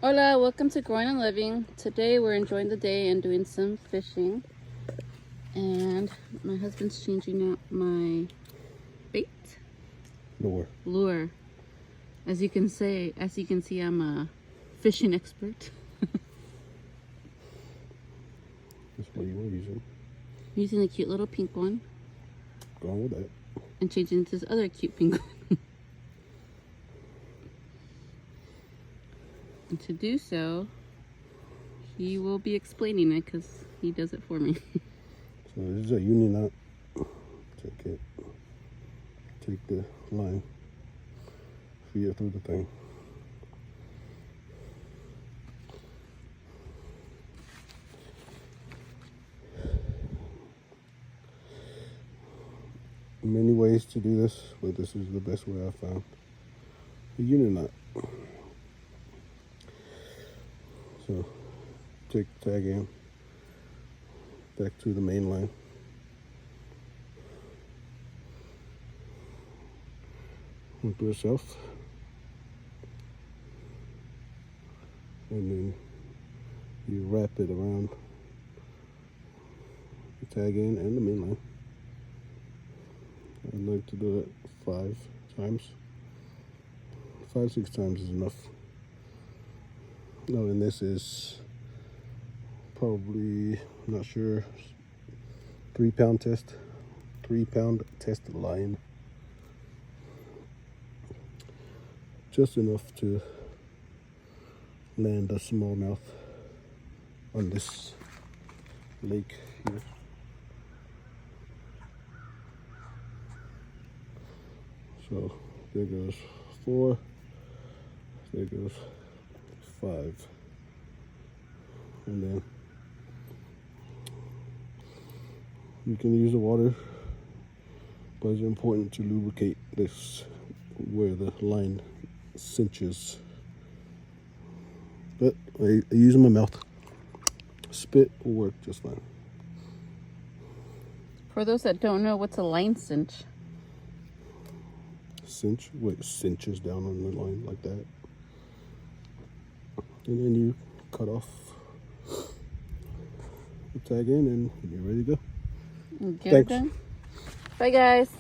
Hola, welcome to Growing and Living. Today we're enjoying the day and doing some fishing. And my husband's changing out my bait. Lure. As you can see, I'm a fishing expert. That's what you were using. Using a cute little pink one. Going with that. And changing it to this other cute pink one. And to do so, he will be explaining it because he does it for me. So this is a uni knot. Take the line, feed it through the thing. Many ways to do this, but this is the best way I found. The uni knot. So take the tag in, back to the main line. Onto itself. And then you wrap it around the tag in and the main line. I like to do it 5 times. 5-6 times is enough. No, and this is probably, I'm not sure, 3-pound test. 3-pound test line. Just enough to land a smallmouth on this lake here. So there goes 4, there goes 5, and then you can use the water, but it's important to lubricate this where the line cinches. But I use my mouth. Spit will work just fine. For those that don't know, what's a line cinch? Cinch, where it cinches down on the line like that. And then you cut off the tag in and you're ready to go. Get it done. Bye guys.